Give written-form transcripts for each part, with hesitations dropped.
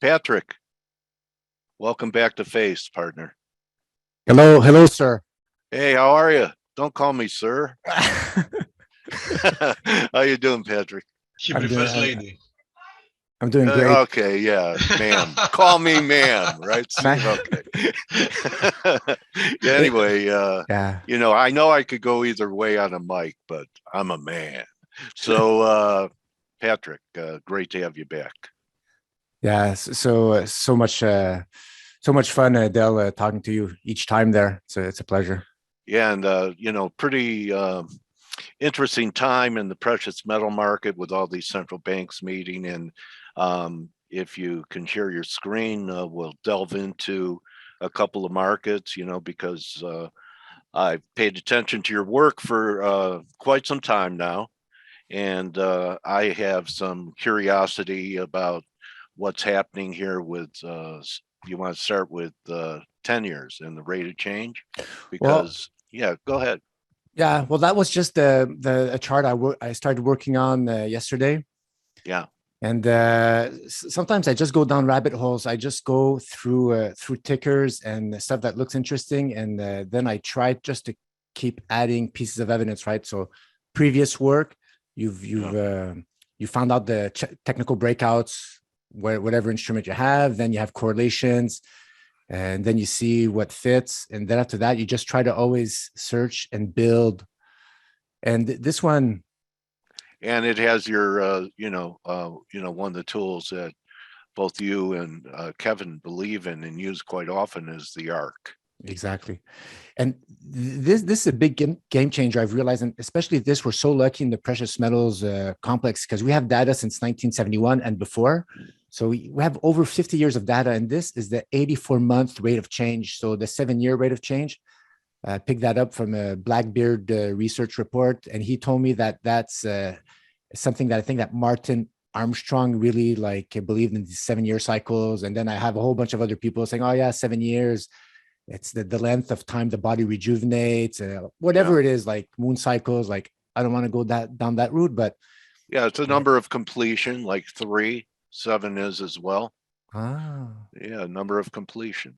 Patrick, welcome back to F.A.C.E, partner. Hello, sir. Hey, how are you? Don't call me sir. How you doing, Patrick? She prefers lady. I'm doing great. Okay, yeah, man. Call me man, right, Steve? Okay. Anyway, Yeah. I know I could go either way on a mic, but I'm a man. So, Patrick, great to have you back. Yeah. So much fun, Dale, talking to you each time there. It's a pleasure. Yeah, and pretty interesting time in the precious metal market with all these central banks meeting. And if you can share your screen, we'll delve into a couple of markets, because I've paid attention to your work for quite some time now. And I have some curiosity about what's happening here with, you want to start with 10 years and the rate of change? Because, yeah, go ahead. Yeah, well, that was just a chart I started working on yesterday. Yeah. And sometimes I just go down rabbit holes. I just go through tickers and stuff that looks interesting, and then I try just to keep adding pieces of evidence, right? So previous work, you found out the technical breakouts, whatever instrument you have, then you have correlations, and then you see what fits, and then after that you just try to always search and build. And this one, and it has your one of the tools that both you and Kevin believe in and use quite often is the ARC. Exactly. And this is a big game changer, I've realized, and especially this, we're so lucky in the precious metals complex because we have data since 1971 and before. So we have over 50 years of data, and this is the 84-month rate of change. So the 7-year rate of change, picked that up from a Blackbeard research report. And he told me that that's something that I think that Martin Armstrong really believed in these 7-year cycles. And then I have a whole bunch of other people saying, oh yeah, 7 years. It's the length of time the body rejuvenates, whatever it is, like moon cycles. Like, I don't want to go down that route, but yeah, it's a number of completion, like 3, 7 is as well. Yeah, number of completion.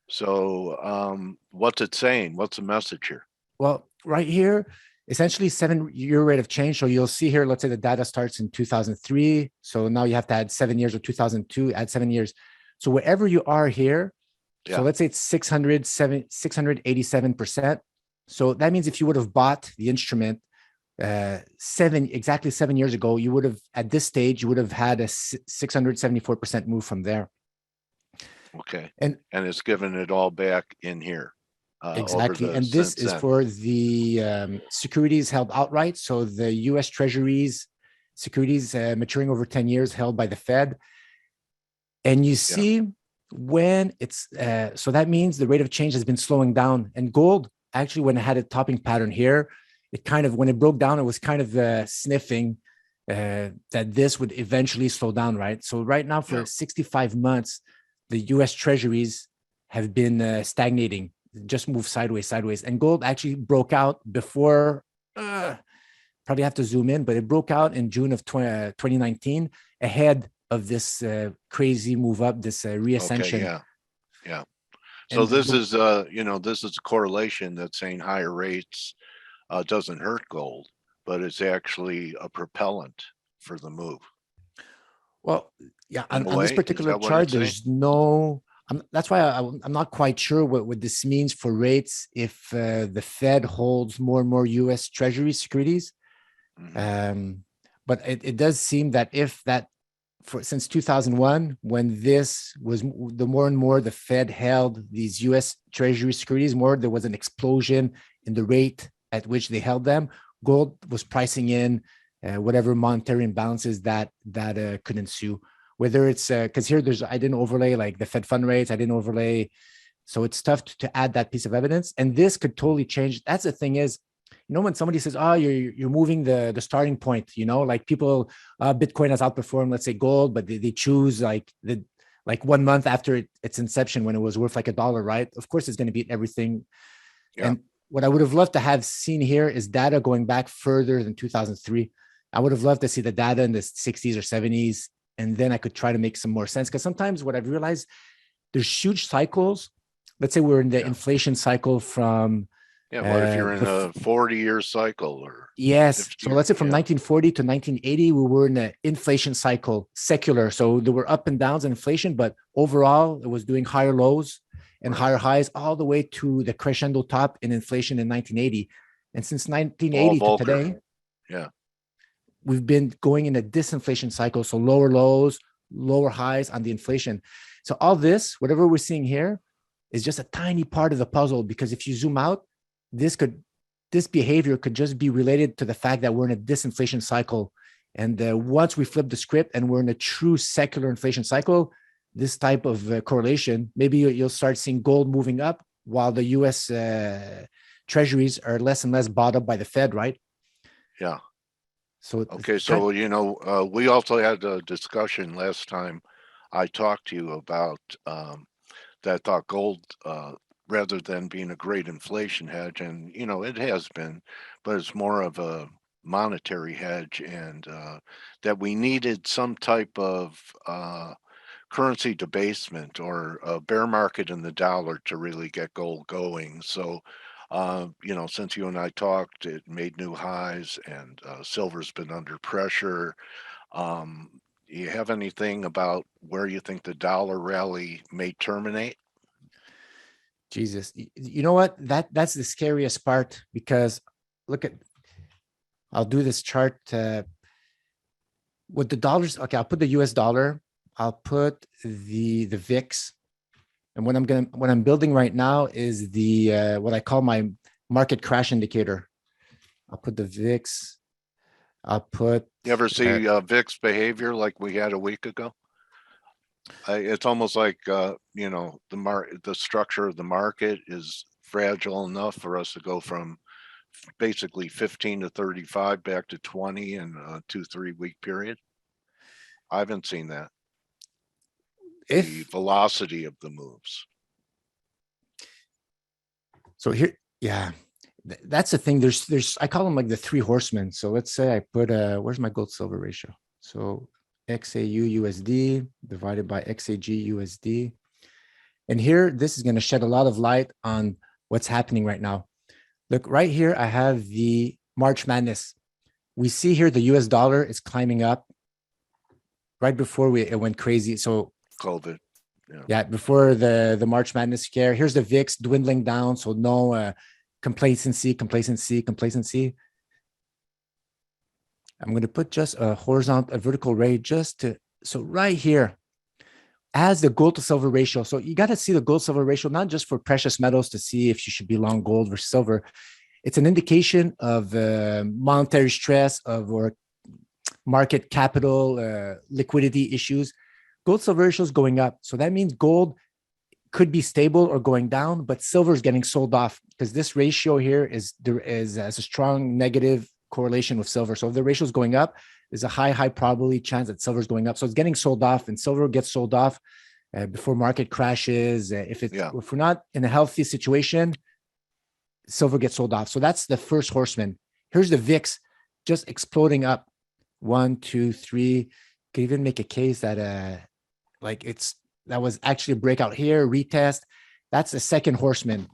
So what's it saying? What's the message here? Well, right here, essentially 7-year rate of change. So you'll see here, let's say the data starts in 2003. So now you have to add 7 years, or 2002, add 7 years. So wherever you are here, so let's say it's 687%. So that means if you would have bought the instrument exactly 7 years ago, you would have, at this stage, you would have had a 674% move from there. Okay. And it's given it all back in here. Exactly. And this is for the securities held outright. So the US Treasuries securities maturing over 10 years held by the Fed. And you see when it's, so that means the rate of change has been slowing down. And gold, actually, when it had a topping pattern here, it kind of, when it broke down, it was kind of sniffing that this would eventually slow down, right? So right now for 65 months, the US Treasuries have been stagnating, just moved sideways. And gold actually broke out before, probably have to zoom in, but it broke out in June of 2019 ahead of this crazy move up, this reascension. Okay, yeah. So and this is this is a correlation that's saying higher rates doesn't hurt gold, but it's actually a propellant for the move. Well, yeah, on this particular chart, there's no, that's why I'm not quite sure what this means for rates if the Fed holds more and more US Treasury securities. But it does seem that if that, since 2001, when this was the more and more the Fed held these US Treasury securities, there was an explosion in the rate at which they held them. Gold was pricing in whatever monetary imbalances that could ensue. Whether it's because here I didn't overlay like the Fed fund rates, I didn't overlay, so it's tough to add that piece of evidence. And this could totally change. That's the thing is, when somebody says, oh, you're moving the starting point, like people, Bitcoin has outperformed, let's say gold, but they choose like 1 month after its inception when it was worth like $1, right? Of course, it's going to beat everything. Yeah. And what I would have loved to have seen here is data going back further than 2003. I would have loved to see the data in the 60s or 70s, and then I could try to make some more sense. Because sometimes what I've realized, there's huge cycles. Let's say we're in the inflation cycle from what if you're in a 40-year cycle or yes. 50 So let's say from 1940 to 1980, we were in an inflation cycle, secular. So there were up and downs in inflation, but overall it was doing higher lows and higher highs all the way to the crescendo top in inflation in 1980. And since 1980 to today, we've been going in a disinflation cycle. So lower lows, lower highs on the inflation. So all this, whatever we're seeing here, is just a tiny part of the puzzle, because if you zoom out, this behavior could just be related to the fact that we're in a disinflation cycle. And once we flip the script and we're in a true secular inflation cycle, this type of correlation, maybe you'll start seeing gold moving up while the US treasuries are less and less bought up by the Fed, right? Yeah. So okay, so we also had a discussion last time I talked to you about that I thought gold, rather than being a great inflation hedge, and it has been, but it's more of a monetary hedge, and that we needed some type of currency debasement or a bear market in the dollar to really get gold going. So since you and I talked, it made new highs, and silver's been under pressure. Do you have anything about where you think the dollar rally may terminate? Jesus, you know what? That's the scariest part, because I'll do this chart with the dollars. Okay, I'll put the US dollar, I'll put the VIX. And what I'm building right now is the what I call my market crash indicator. I'll put the VIX. I'll put. You ever see VIX behavior like we had a week ago? It's almost like the structure of the market is fragile enough for us to go from basically 15 to 35 back to 20 in a 2-3 week period. I haven't seen that. The velocity of the moves. So here, that's the thing. There's I call them like the three horsemen. So let's say I put where's my gold silver ratio? So XAU USD divided by XAG USD. And here, this is going to shed a lot of light on what's happening right now. Look, right here, I have the March Madness. We see here the US dollar is climbing up right before it went crazy. So COVID. Before the March Madness scare. Here's the VIX dwindling down. So no complacency. I'm going to put just a vertical ray so right here, as the gold to silver ratio. So you got to see the gold silver ratio, not just for precious metals to see if you should be long gold versus silver. It's an indication of monetary stress or market capital liquidity issues. Gold silver ratio is going up. So that means gold could be stable or going down, but silver is getting sold off, because this ratio here has a strong negative correlation with silver. So if the ratio is going up, there's a high probability chance that silver is going up. So it's getting sold off, and silver gets sold off before market crashes. If we're not in a healthy situation, silver gets sold off. So that's the first horseman. Here's the VIX just exploding up. 1, 2, 3. Could even make a case that that was actually a breakout here, retest. That's the second horseman.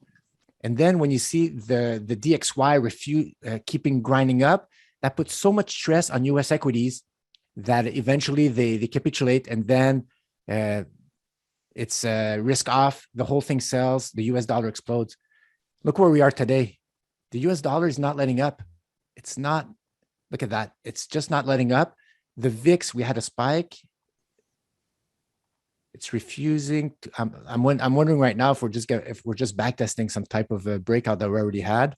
And then when you see the DXY keeping grinding up, that puts so much stress on US equities that eventually they capitulate, and then it's risk off. The whole thing sells. The US dollar explodes. Look where we are today. The US dollar is not letting up. It's not. Look at that. It's just not letting up. The VIX, we had a spike. It's refusing. I'm wondering right now if we're just backtesting some type of a breakout that we already had.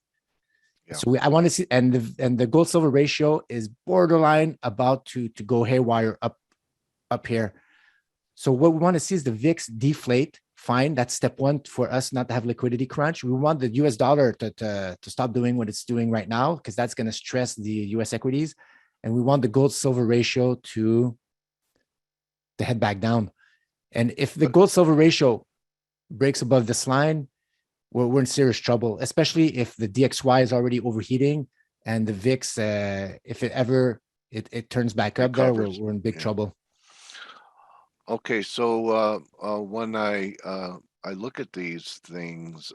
Yeah. So I want to see, and the gold silver ratio is borderline about to go haywire up here. So what we want to see is the VIX deflate. Fine, that's step one for us not to have liquidity crunch. We want the US dollar to stop doing what it's doing right now, because that's going to stress the US equities, and we want the gold silver ratio to head back down. And if the gold silver ratio breaks above this line, we're in serious trouble, especially if the DXY is already overheating and the VIX, if it turns back up there, we're in big trouble. Okay, so when I look at these things,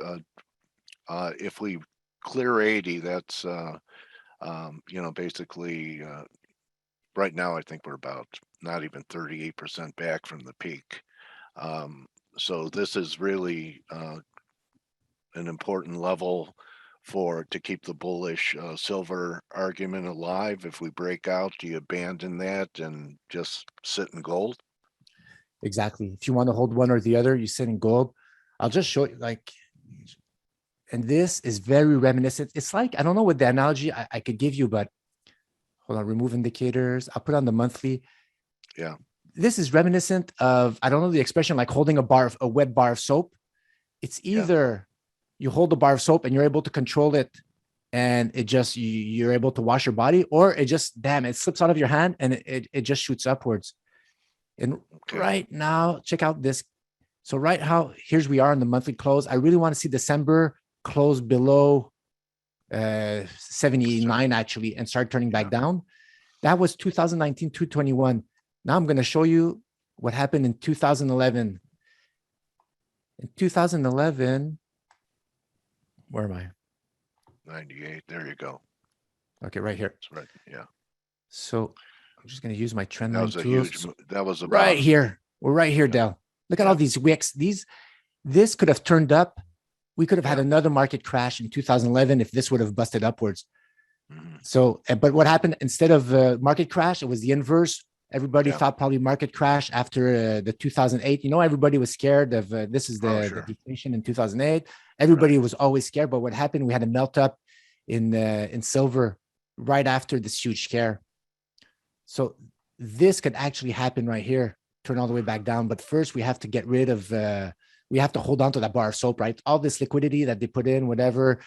if we clear 80, that's basically right now I think we're about not even 38% back from the peak. Um, so this is really an important level to keep the bullish silver argument alive. If we break out, do you abandon that and just sit in gold? Exactly. If you want to hold one or the other, you sit in gold. I'll just show you like, and this is very reminiscent. It's like, I don't know what the analogy I could give you, but hold on, remove indicators. I'll put on the monthly. Yeah. This is reminiscent of, I don't know the expression, like holding a wet bar of soap. It's Yeah. either you hold the bar of soap and you're able to control it and it just, you're able to wash your body, or it just, damn, it slips out of your hand and it just shoots upwards. And Okay. right now, check out this. So right how, here's we are in the monthly close. I really want to see December close below 79 actually and start turning back down. That was 2019, 221. Now I'm going to show you what happened in 2011. In 2011, where am I? 98. There you go. Okay, right here. That's right. Yeah. So I'm just going to use my trend That line was a tools. huge, that was a Right bottom. here. We're right here, Yeah. Dale. Look at all these wicks. This could have turned up. We could have had another market crash in 2011 if this would have busted upwards. So, but what happened instead of market crash? It was the inverse. Everybody thought probably market crash after the 2008. Everybody was scared of this is the deflation in 2008. Everybody was always scared. But what happened? We had a melt up in silver right after this huge scare. So this could actually happen right here, turn all the way back down. But first, we have to get rid of. We have to hold on to that bar of soap, right? All this liquidity that they put in, whatever,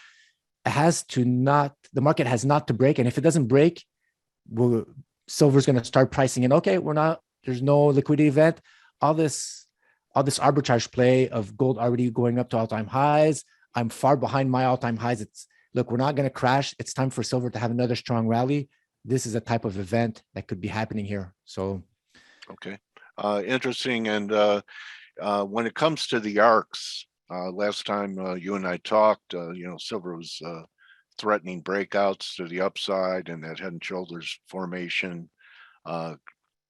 has to not. The market has not to break, and if it doesn't break, silver's going to start pricing in. Okay, we're not. There's no liquidity event. All this arbitrage play of gold already going up to all-time highs. I'm far behind my all-time highs. It's look, we're not going to crash. It's time for silver to have another strong rally. This is a type of event that could be happening here. So, okay, interesting. And when it comes to the arcs, last time you and I talked, silver was threatening breakouts to the upside, and that head and shoulders formation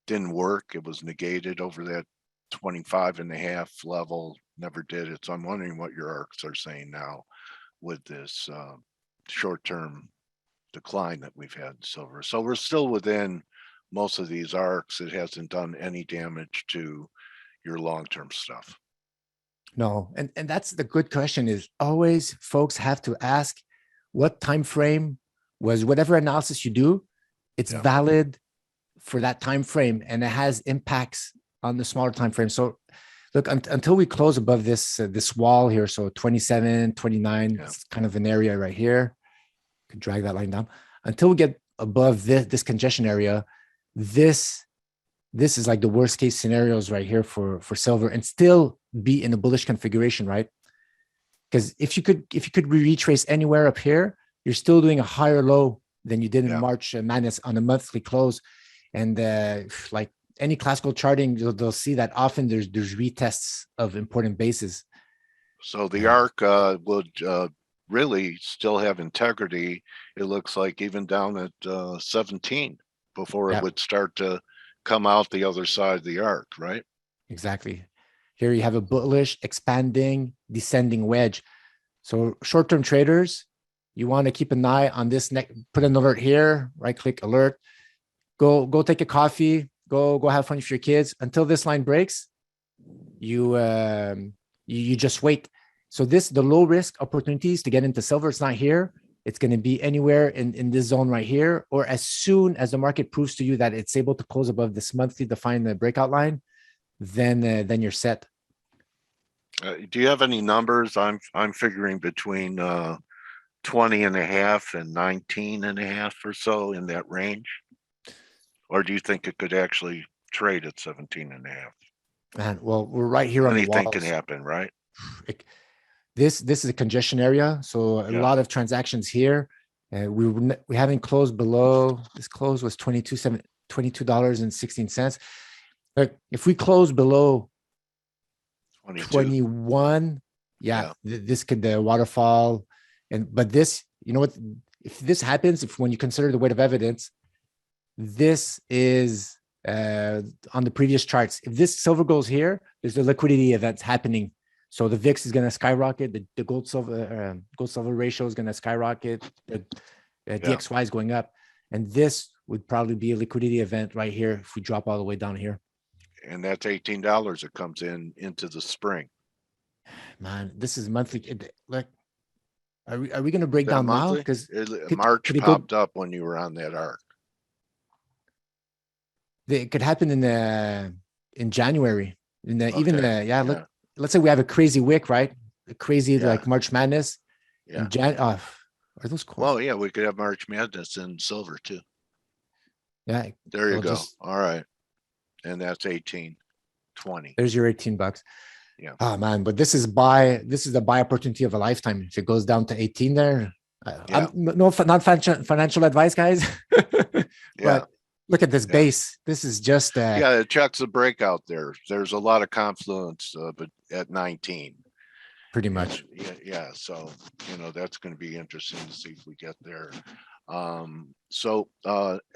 didn't work. It was negated over that 25.5 level, never did it. So I'm wondering what your arcs are saying now with this short-term decline that we've had in silver. So we're still within most of these arcs. It hasn't done any damage to your long-term stuff. No, and that's the good question. Is always folks have to ask what time frame was whatever analysis you do, it's valid for that time frame, and it has impacts on the smaller time frame. So look, until we close above this this wall here, so 27, 29, it's kind of an area right here. Could drag that line down until we get above this congestion area. This is like the worst case scenarios right here for silver, and still be in a bullish configuration, right? Because if you could retrace anywhere up here, you're still doing a higher low than you did in March Madness on a monthly close. And like any classical charting, they'll see that often there's retests of important bases. So the arc would really still have integrity. It looks like even down at 17 before it would start to come out the other side of the arc, right? Exactly. Here you have a bullish, expanding, descending wedge. So short-term traders, you want to keep an eye on this neck. Put an alert here. Right-click alert. Go take a coffee. Go have fun with your kids until this line breaks. You just wait. So the low risk opportunities to get into silver, it's not here. It's going to be anywhere in this zone right here, or as soon as the market proves to you that it's able to close above this monthly defined breakout line, then you're set. Do you have any numbers? I'm figuring between 20.5 and 19.5 or so in that range. Or do you think it could actually trade at 17.5? And well, we're right here on the walls. Anything can happen, right? This is a congestion area, so a lot of transactions here. We haven't closed below. This close was $22.16. Look, if we close below 22. 21, Yeah. this could the waterfall. But this, you know what? If this happens, if when you consider the weight of evidence, this is on the previous charts. If this silver goes here, there's a liquidity event happening. So the VIX is going to skyrocket. The gold silver ratio is going to skyrocket. The DXY is going up, and this would probably be a liquidity event right here if we drop all the way down here. And that's $18 that comes into the spring. Man, this is monthly. Like, are we going to break That down monthly? now? Because March popped up when you were on that arc. It could happen in January. Even yeah. Let's say we have a crazy wick, right? A crazy Yeah. like March Madness. Yeah. Are those cool? Well, yeah, we could have March Madness in silver too. Yeah. There you go. All right. And that's 18.20. There's your $18. Yeah. Oh man, but this is the buy opportunity of a lifetime. If it goes down to 18 there, Yeah. not financial advice, guys. But Yeah. look at this base. This is just yeah, it checks the breakout there. There's a lot of confluence, but at 19. Pretty much. Yeah. So, that's going to be interesting to see if we get there. So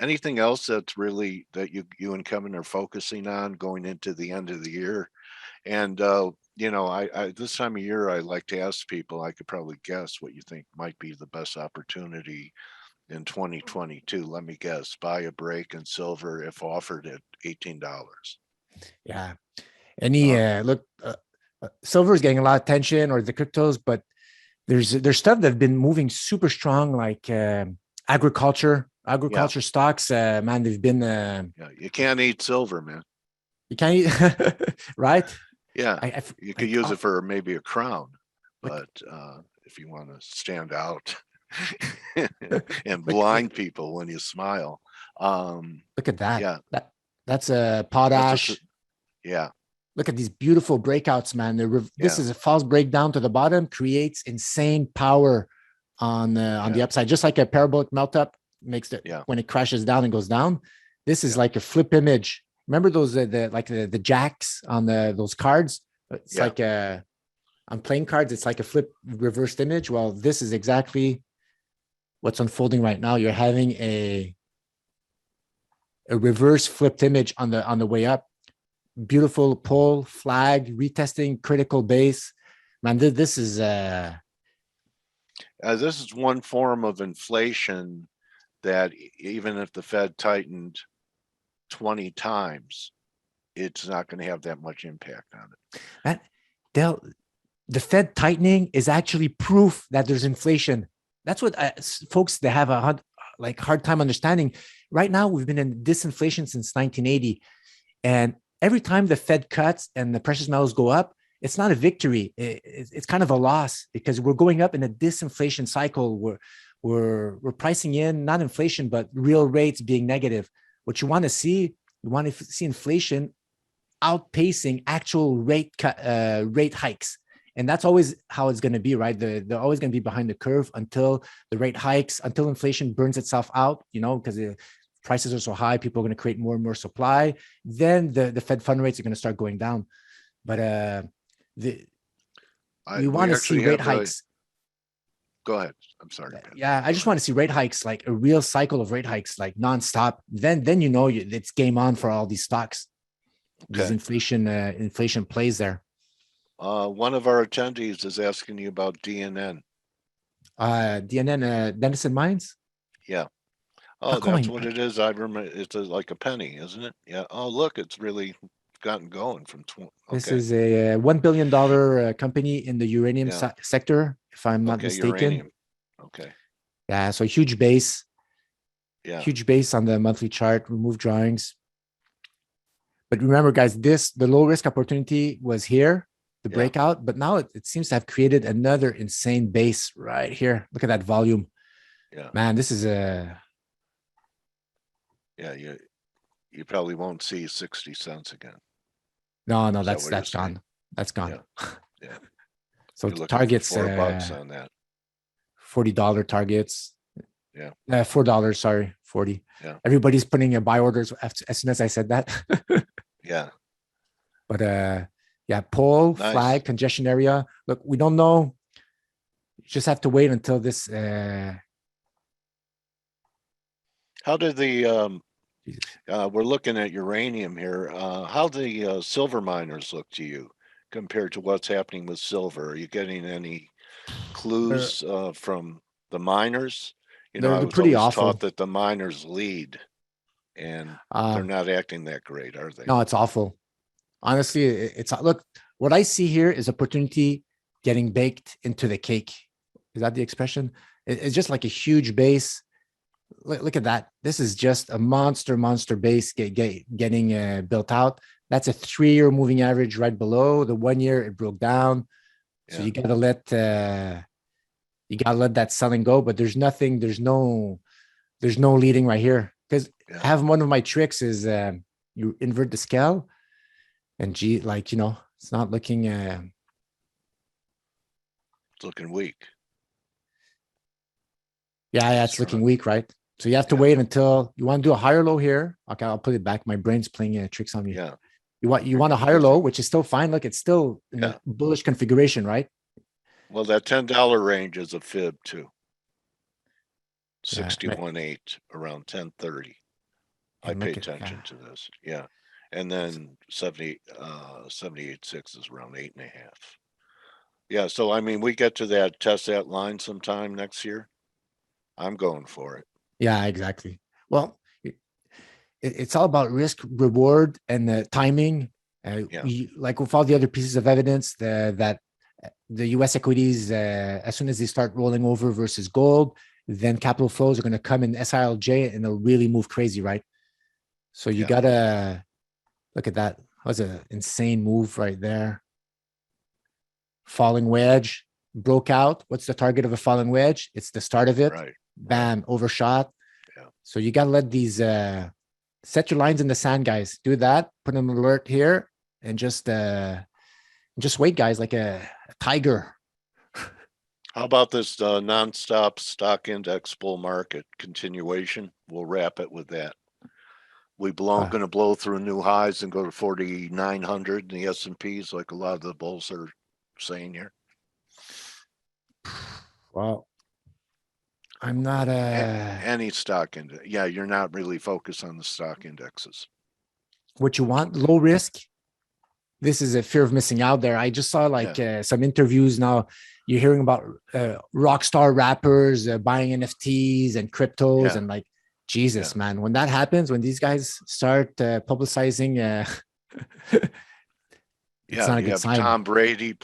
anything else that's really that you and Kevin are focusing on going into the end of the year? And I this time of year, I like to ask people, I could probably guess what you think might be the best opportunity in 2022. Let me guess, buy a break in silver if offered at $18. Yeah. Silver is getting a lot of attention, or the cryptos, but there's stuff that have been moving super strong, like agriculture stocks. Man, they've been. You can't eat silver, man. You can't eat, right? Yeah, you could use it for maybe a crown, but if you want to stand out and blind people when you smile, look at that. Yeah, that's a potash. Yeah. Look at these beautiful breakouts, man. This is a false breakdown to the bottom, creates insane power on the upside, just like a parabolic melt up makes it when it crashes down and goes down. This is like a flip image. Remember those the jacks on those cards? It's like on playing cards, it's like a flip reversed image. Well, this is exactly what's unfolding right now. You're having a reverse flipped image on the way up. Beautiful pull, flag, retesting, critical base. Man, this is one form of inflation that even if the Fed tightened 20 times, it's not going to have that much impact on it. The Fed tightening is actually proof that there's inflation. That's what folks, they have a hard time understanding. Right now, we've been in disinflation since 1980. And every time the Fed cuts and the precious metals go up, it's not a victory. It's kind of a loss, because we're going up in a disinflation cycle. We're pricing in not inflation, but real rates being negative. What you want to see inflation outpacing actual rate hikes. And that's always how it's going to be, right? They're always going to be behind the curve until the rate hikes, until inflation burns itself out, because the prices are so high, people are going to create more and more supply. Then the Fed fund rates are going to start going down. But we want to see rate hikes. Go ahead. I'm sorry. Yeah, I just want to see rate hikes, like a real cycle of rate hikes, like nonstop. Then it's game on for all these stocks. These inflation plays there. One of our attendees is asking you about DNN. DNN, Denison Mines? Yeah. Oh, that's what it is. I remember it's like a penny, isn't it? Yeah. Oh, look, it's really gotten going from 20. This is a $1 billion company in the uranium sector, if I'm not mistaken. Uranium. Okay. Yeah, so huge base. Yeah. Huge base on the monthly chart, remove drawings. But remember, guys, the low risk opportunity was here, the breakout, but now it seems to have created another insane base right here. Look at that volume. Yeah. Man, this is a... Yeah, you probably won't see 60 cents again. No, that's gone. That's gone. Yeah. So targets $4 on that. $40 targets. Yeah. $4, sorry, 40. Yeah. Everybody's putting in buy orders as soon as I said that. Yeah. But yeah, pole, Nice. flag, congestion area. Look, we don't know. You just have to wait until this. How did the Jesus. we're looking at uranium here. How the silver miners look to you compared to what's happening with silver? Are you getting any They're clues from the miners? You know, they're I they're was pretty always taught awful. that the miners lead, and they're Um, not acting that great, are they? no, it's awful. Honestly, it's look. What I see here is opportunity getting baked into the cake. Is that the expression? It's just like a huge base. Look at that. This is just a monster base getting built out. That's a 3-year moving average right below. The 1 year it broke down. So Yeah. you gotta let that selling go. But there's nothing. There's no leading right here because Yeah. I have one of my tricks is you invert the scale and like it's not looking. It's looking weak. Yeah, it's looking weak, right? So you have to Yeah. wait until you want to do a higher low here. Okay, I'll put it back. My brain's playing tricks on me. Yeah. You want You're a higher low, which is still fine. Look, it's still in Yeah. a bullish configuration, right? Well, that $10 range is a fib too. Yeah, 61.8 around 10:30. I and pay look at attention to this. Yeah. And then 78.6 is around 8.5. Yeah. So, I mean, we get to that, test that line sometime next year. I'm going for it. yeah, exactly. Well, it's all about risk, reward, and the timing. Yeah. Like with all the other pieces of evidence, that the U.S. equities, as soon as they start rolling over versus gold, then capital flows are going to come in SILJ and they'll really move crazy, right? So you Yeah. gotta look at that. That was an insane move right there. Falling wedge broke out. What's the target of a falling wedge? It's the start of it. Right. Bam, overshot. Yeah. So you gotta let these set your lines in the sand, guys. Do that. Put an alert here and just wait, guys, like a tiger. How about this nonstop stock index bull market continuation? We'll wrap it with that. We going to blow through new highs and go to 4,900 in the S&Ps, like a lot of the bulls are saying here. Well, I'm not any stock index. Yeah, you're not really focused on the stock indexes. What you want, low risk. This is a fear of missing out there. I just saw some interviews now. You're hearing about rock star rappers buying NFTs and cryptos and like, Jesus, man, when that happens, when these guys start publicizing, it's not a good sign. Tom Brady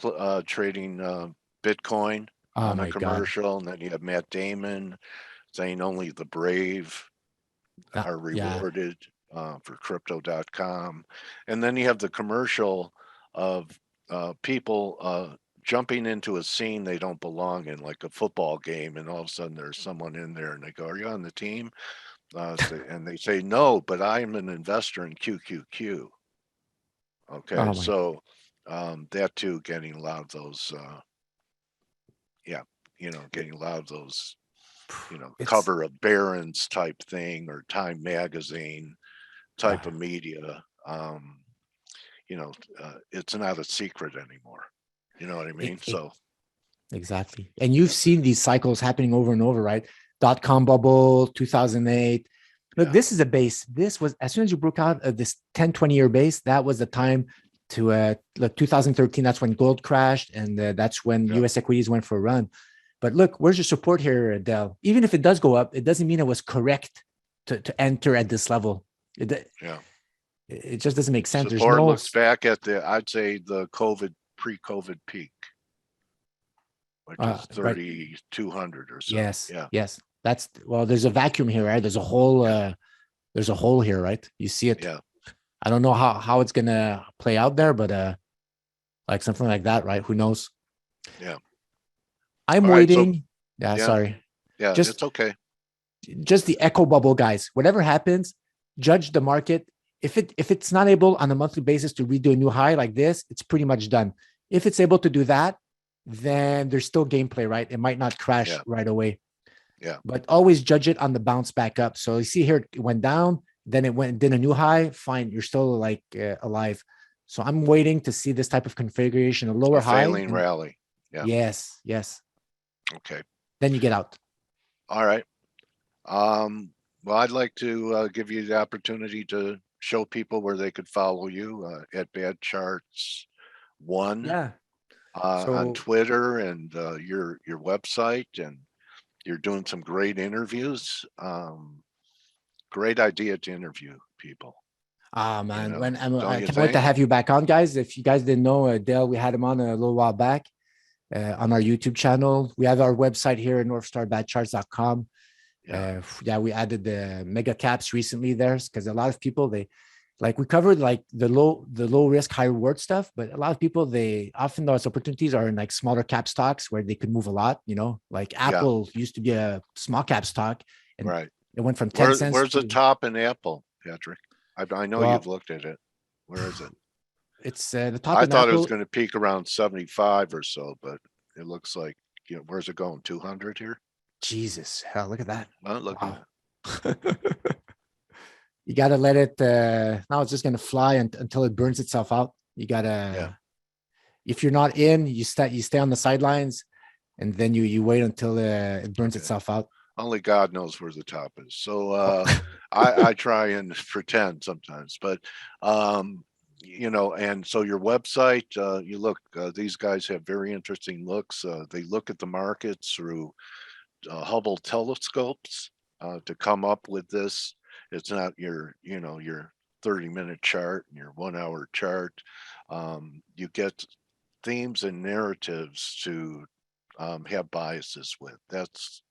trading Bitcoin on a commercial, and then you have Matt Damon saying only the brave are rewarded for crypto.com. And then you have the commercial of people jumping into a scene they don't belong in, like a football game, and all of a sudden there's someone in there and they go, "Are you on the team?" And they say, "No, but I am an investor in QQQ." Okay, so that too, getting a lot of those, getting a lot of those, cover of Barron's type thing or Time Magazine type of media. It's not a secret anymore. You know what I mean? Exactly. And you've seen these cycles happening over and over, right? .com bubble, 2008. Look, this is a base. This was, as soon as you broke out of this 10, 20-year base, that was the time to, look, 2013, that's when gold crashed. And that's when US equities went for a run. But look, where's your support here, Dale? Even if it does go up, it doesn't mean it was correct to enter at this level. It just doesn't make sense. Support looks back at I'd say the pre-COVID peak, which is 3,200 or so. Yes. There's a vacuum here, right? There's a hole. There's a hole here, right? You see it. Yeah. I don't know how it's gonna play out there, but like something like that, right? Who knows? Yeah. I'm waiting. Sorry. Yeah, it's okay. Just the echo bubble, guys. Whatever happens, judge the market. If it's not able on a monthly basis to redo a new high like this, it's pretty much done. If it's able to do that, then there's still gameplay, right? It might not crash right away. Yeah. But always judge it on the bounce back up. So you see here, it went down, then it went, did a new high, fine, you're still like alive. So I'm waiting to see this type of configuration, a lower high. Failing rally. Yeah. Yes, yes. Okay. Then you get out. All right. Well, I'd like to give you the opportunity to show people where they could follow you at Bad Charts 1 Yeah. on Twitter and your website, and you're doing some great interviews. Great idea to interview people. Ah, man, You know, when I you can't wait to think? have you back on, guys. If you guys didn't know, Dale, we had him on a little while back on our YouTube channel. We have our website here at northstarbadcharts.com. Yeah, we added the mega caps recently there because a lot of people, they like, we covered like the low risk, high reward stuff, but a lot of people, they often, those opportunities are in like smaller cap stocks where they could move a lot, you know, like Apple used to be a small cap stock, and Right. it went from 10 cents. Where's the top in Apple, Patrick? I know you've looked at it. Where is it? It's the top. I thought it was going to peak around 75 or so, but it looks like, you know, where's it going? 200 here? Jesus, hell, look at that. Well, look Wow. at it. You got to let it, now it's just going to fly until it burns itself out. You got to, if you're not in, you stay on the sidelines, and then you wait until it burns itself out. Only God knows where the top is. So I try and pretend sometimes, but you know, and so your website, you look, these guys have very interesting looks. They look at the markets through Hubble telescopes to come up with this. It's not your, you know, your 30-minute chart and your 1-hour chart. You get themes and narratives to have biases with. That's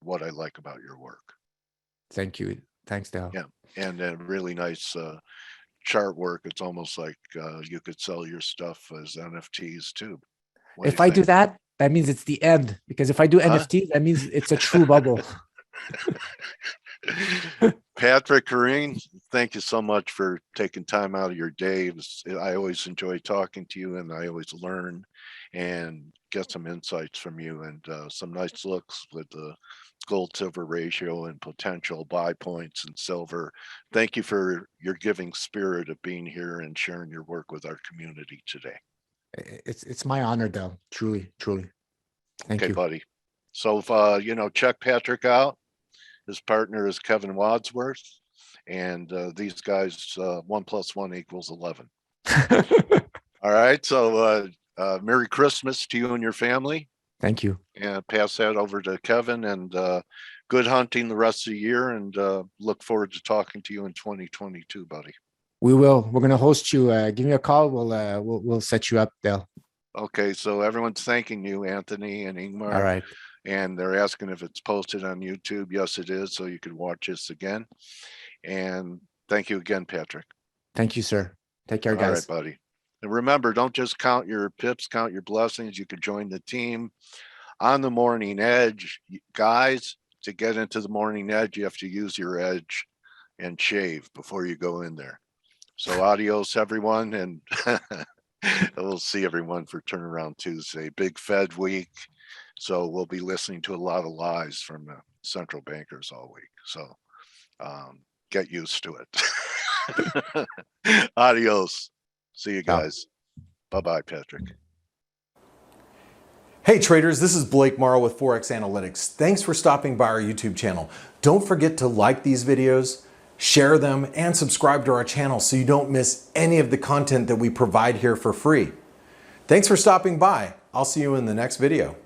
what I like about your work. Thank you. Thanks, Dale. Yeah, and then really nice chart work. It's almost like you could sell your stuff as NFTs too. If I do that, that means it's the end. Because if I do NFTs, that means it's a true bubble. Patrick, Karim, thank you so much for taking time out of your day. I always enjoy talking to you, and I always learn and get some insights from you, and some nice looks with the gold silver ratio and potential buy points in silver. Thank you for your giving spirit of being here and sharing your work with our community today. It's my honor, Dale. Truly. Thank you. Okay, buddy. So if you know, check Patrick out. His partner is Kevin Wadsworth, and these guys, 1 + 1 = 11. All right. So Merry Christmas to you and your family. Thank you. And pass that over to Kevin, and good hunting the rest of the year, and look forward to talking to you in 2022, buddy. We will. We're going to host you. Give me a call. We'll set you up, Dale. Okay. So everyone's thanking you, Anthony and Ingmar. All right. And they're asking if it's posted on YouTube. Yes, it is. So you can watch this again. And thank you again, Patrick. Thank you, sir. Take care, guys. All right, buddy. And remember, don't just count your pips, count your blessings. You could join the team on the Morning Edge. Guys, to get into the Morning Edge, you have to use your edge and shave before you go in there. So adios, everyone. And we'll see everyone for Turnaround Tuesday. Big Fed week. So we'll be listening to a lot of lies from the central bankers all week. So get used to it. Adios. See you guys. Bye-bye, Patrick. Hey traders, this is Blake Morrow with ForexAnalytix. Thanks for stopping by our YouTube channel. Don't forget to like these videos, share them, and subscribe to our channel so you don't miss any of the content that we provide here for free. Thanks for stopping by. I'll see you in the next video.